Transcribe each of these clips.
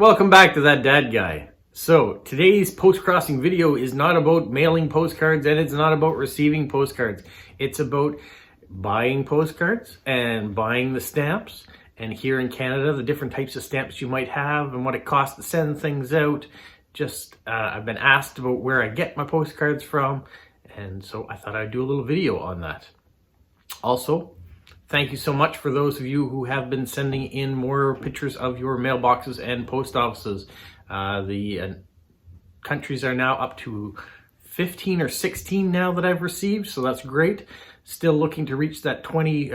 Welcome back to That Dad Guy. So today's post-crossing video is not about mailing postcards and it's not about receiving postcards. It's about buying postcards and buying the stamps, and here in Canada the different types of stamps you might have and what it costs to send things out. I've been asked about where I get my postcards from, and so I thought I'd do a little video on that. Also, thank you so much for those of you who have been sending in more pictures of your mailboxes and post offices. The countries are now up to 15 or 16 now that I've received, so that's great. Still looking to reach that 20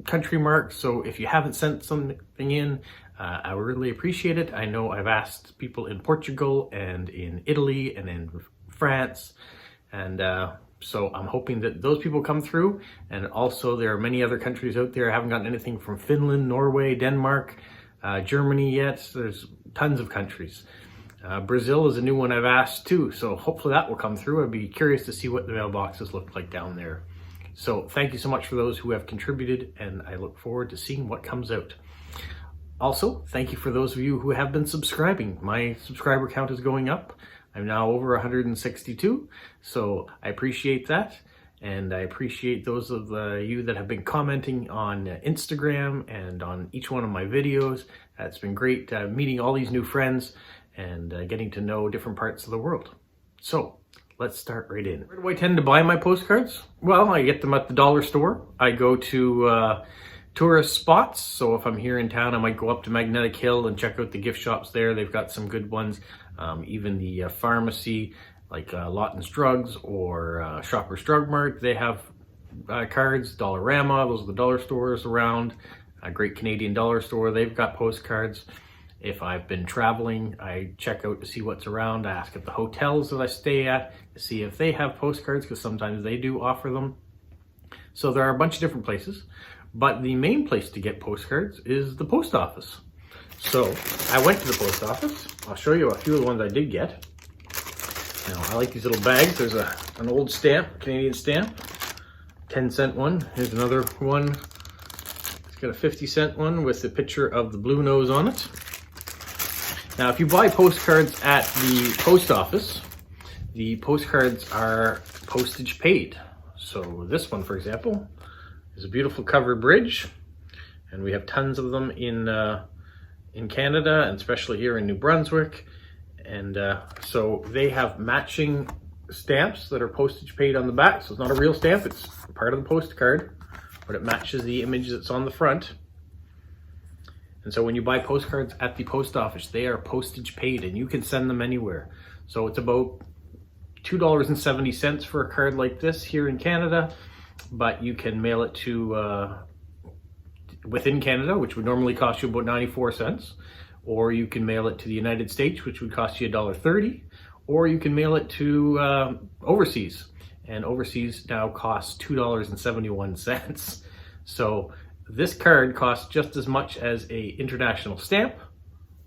country mark, so if you haven't sent something in, I would really appreciate it. I know I've asked people in Portugal and in Italy and in France, and so I'm hoping that those people come through. And also there are many other countries out there. I haven't gotten anything from Finland, Norway, Denmark, Germany yet. There's tons of countries. Brazil is a new one I've asked too, so hopefully that will come through. I'd be curious to see what the mailboxes look like down there. So thank you so much for those who have contributed, and I look forward to seeing what comes out. Also, thank you for those of you who have been subscribing. My subscriber count is going up. I'm now over 162, so I appreciate that. And I appreciate those of you that have been commenting on Instagram and on each one of my videos. It's been great meeting all these new friends and getting to know different parts of the world. So let's start right in. Where do I tend to buy my postcards? Well, I get them at the dollar store. I go to tourist spots. So if I'm here in town, I might go up to Magnetic Hill and check out the gift shops there. They've got some good ones. Even the pharmacy, like Lawton's Drugs or Shoppers Drug Mart, they have cards. Dollarama, those are the dollar stores around. A Great Canadian Dollar Store, they've got postcards. If I've been traveling, I check out to see what's around. I ask at the hotels that I stay at to see if they have postcards, because sometimes they do offer them. So there are a bunch of different places, but the main place to get postcards is the post office. So I went to the post office. I'll show you a few of the ones I did get. Now, I like these little bags. There's an old stamp, Canadian stamp, 10-cent one. Here's another one. It's got a 50-cent one with a picture of the blue nose on it. Now, if you buy postcards at the post office, the postcards are postage paid. So this one, for example, is a beautiful covered bridge, and we have tons of them in Canada, and especially here in New Brunswick. And so they have matching stamps that are postage paid on the back. So it's not a real stamp, it's part of the postcard, but it matches the image that's on the front. And so when you buy postcards at the post office, they are postage paid and you can send them anywhere. So it's about $2.70 for a card like this here in Canada, but you can mail it to within Canada, which would normally cost you about 94 cents, or you can mail it to the United States, which would cost you $1.30, or you can mail it to overseas, and overseas now costs $2.71. So this card costs just as much as a international stamp,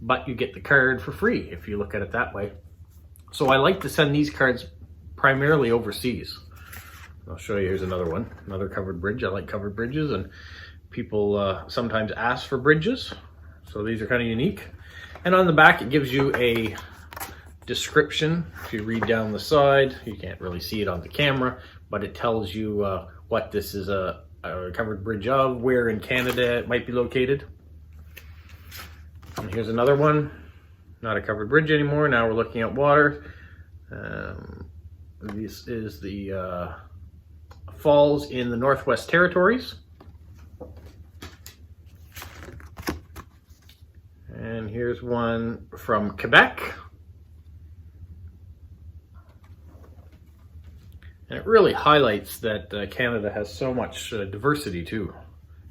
but you get the card for free if you look at it that way. So I like to send these cards primarily overseas. I'll show you, here's another one, another covered bridge. I like covered bridges, and people sometimes ask for bridges, so these are kind of unique. And on the back it gives you a description. If you read down the side, you can't really see it on the camera, but it tells you what this is a covered bridge of, where in Canada it might be located. And here's another one, not a covered bridge anymore, now we're looking at water. This is the falls in the Northwest Territories. And here's one from Quebec. And it really highlights that Canada has so much diversity too.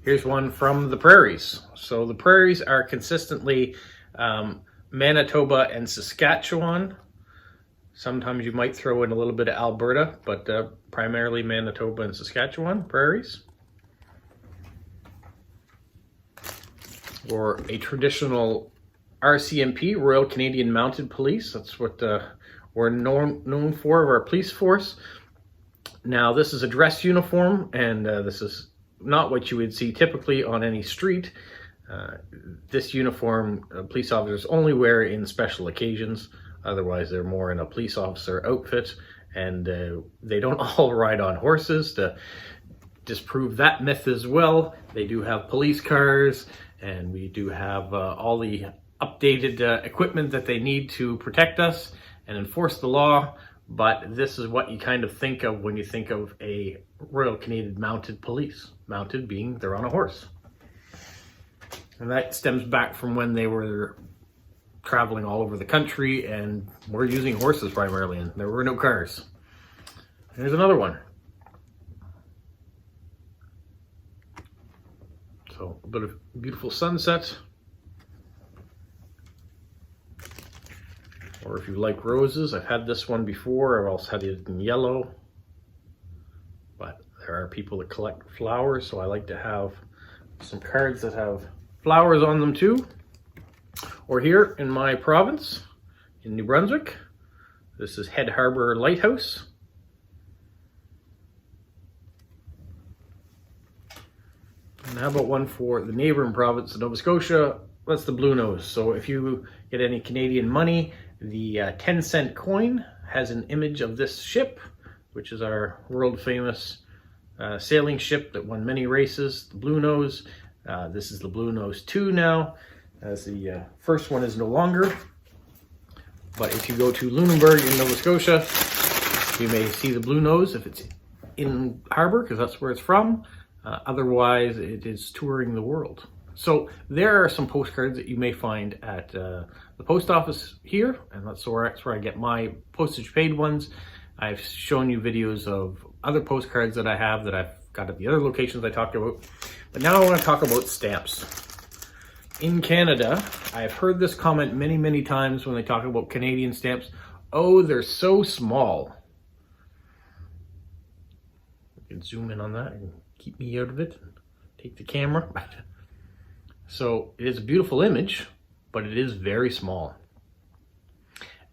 Here's one from the prairies. So the prairies are consistently Manitoba and Saskatchewan. Sometimes you might throw in a little bit of Alberta, but primarily Manitoba and Saskatchewan prairies. Or a traditional RCMP, Royal Canadian Mounted Police. That's what we're known for, of our police force. Now this is a dress uniform, and this is not what you would see typically on any street. This uniform police officers only wear in special occasions. Otherwise, they're more in a police officer outfit, and they don't all ride on horses. To disprove that myth as well, they do have police cars, and we do have all the updated equipment that they need to protect us and enforce the law. But this is what you kind of think of when you think of a Royal Canadian Mounted Police. Mounted being they're on a horse. And that stems back from when they were traveling all over the country and were using horses primarily, and there were no cars. Here's another one. So a bit of beautiful sunset. Or if you like roses, I've had this one before. I've also had it in yellow. But there are people that collect flowers, so I like to have some cards that have flowers on them too. Or here in my province, in New Brunswick, this is Head Harbor Lighthouse. And how about one for the neighboring province of Nova Scotia? That's the Blue Nose. So if you get any Canadian money, the 10-cent coin has an image of this ship, which is our world famous sailing ship that won many races, the Blue Nose. This is the Blue Nose 2 now, as the first one is no longer. But if you go to Lunenburg in Nova Scotia, you may see the Blue Nose if it's in harbor, because that's where it's from. Otherwise, it is touring the world. So there are some postcards that you may find at the post office here, and that's where I get my postage paid ones. I've shown you videos of other postcards that I have that I've got at the other locations I talked about. But now I want to talk about stamps. In Canada, I've heard this comment many, many times when they talk about Canadian stamps. Oh, they're so small. You can zoom in on that and keep me out of it. Take the camera. So it is a beautiful image, but it is very small.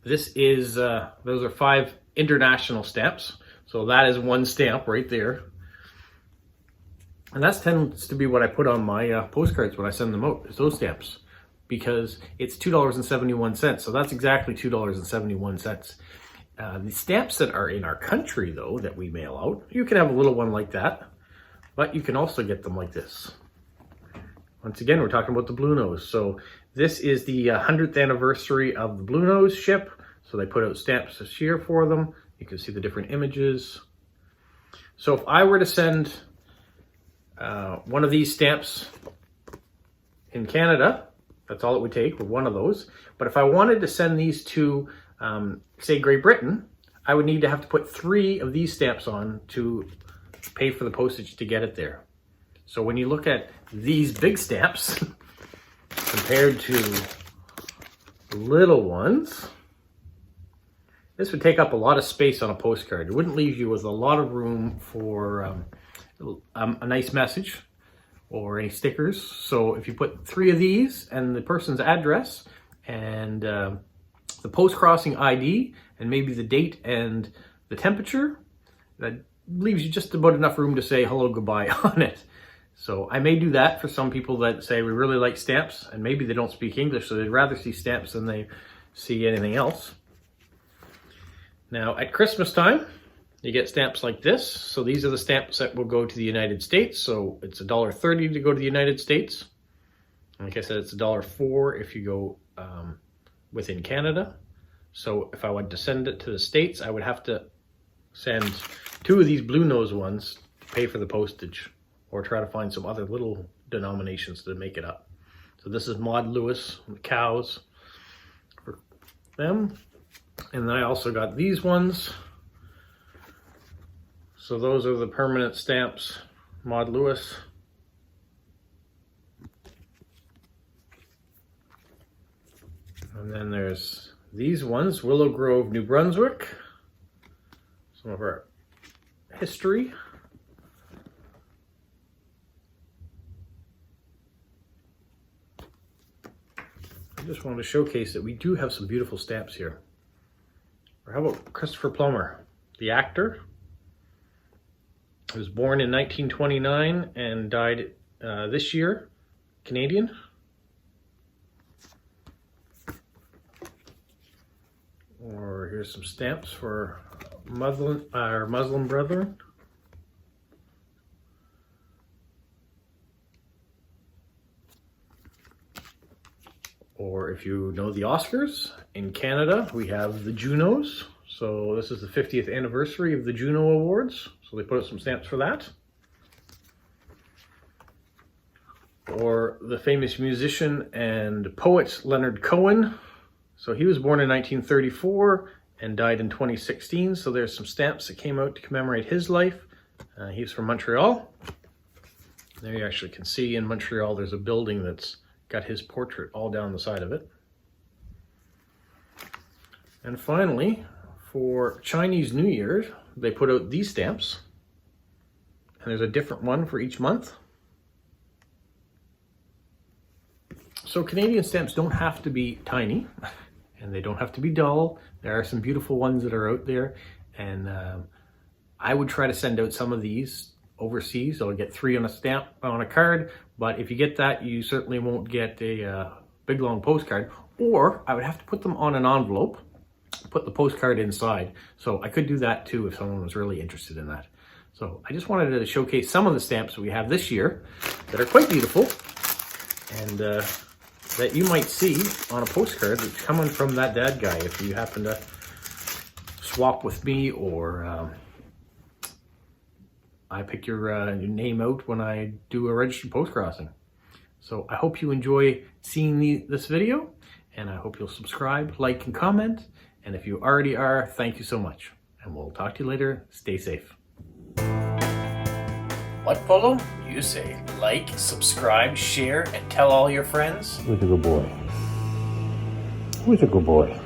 This is, those are 5 international stamps. So that is one stamp right there. And that tends to be what I put on my postcards when I send them out, is those stamps. Because it's $2.71. So that's exactly $2.71. The stamps that are in our country, though, that we mail out, you can have a little one like that. But you can also get them like this. Once again, we're talking about the Blue Nose. So this is the 100th anniversary of the Blue Nose ship. So they put out stamps this year for them. You can see the different images. So if I were to send one of these stamps in Canada, that's all it would take with one of those. But if I wanted to send these to, say, Great Britain, I would need to have to put 3 of these stamps on to pay for the postage to get it there. So when you look at these big stamps compared to little ones, this would take up a lot of space on a postcard. It wouldn't leave you with a lot of room for a nice message or any stickers. So if you put 3 of these and the person's address and the Postcrossing ID and maybe the date and the temperature, that leaves you just about enough room to say hello, goodbye on it. So I may do that for some people that say we really like stamps, and maybe they don't speak English, so they'd rather see stamps than they see anything else. Now at Christmas time, you get stamps like this. So these are the stamps that will go to the United States. So it's $1.30 to go to the United States. Like I said, it's $1.04 if you go within Canada. So if I wanted to send it to the States, I would have to send 2 of these Blue Nose ones to pay for the postage, or try to find some other little denominations to make it up. So this is Maud Lewis, the cows for them. And then I also got these ones. So those are the permanent stamps, Maud Lewis. And then there's these ones, Willow Grove, New Brunswick. Some of our history. I just wanted to showcase that we do have some beautiful stamps here. Or how about Christopher Plummer, the actor? He was born in 1929 and died this year, Canadian. Here's some stamps for our Muslim brethren. Or if you know the Oscars, in Canada, we have the Junos. So this is the 50th anniversary of the Juno Awards. So they put out some stamps for that. Or the famous musician and poet Leonard Cohen. So he was born in 1934 and died in 2016. So there's some stamps that came out to commemorate his life. He's from Montreal. There you actually can see in Montreal there's a building that's got his portrait all down the side of it. And finally, for Chinese New Year, they put out these stamps. And there's a different one for each month. So Canadian stamps don't have to be tiny, and they don't have to be dull. There are some beautiful ones that are out there, and I would try to send out some of these overseas. I'll get 3 on a stamp on a card, but if you get that, you certainly won't get a big long postcard. Or I would have to put them on an envelope, put the postcard inside. So I could do that too if someone was really interested in that. So I just wanted to showcase some of the stamps that we have this year that are quite beautiful, and that you might see on a postcard that's coming from that dad guy if you happen to swap with me, or I pick your name out when I do a registered postcrossing. So I hope you enjoy seeing this video, and I hope you'll subscribe, like, and comment. And if you already are, thank you so much. And we'll talk to you later. Stay safe. What, Polo? You say like, subscribe, share, and tell all your friends? Who's a good boy? Who's a good boy?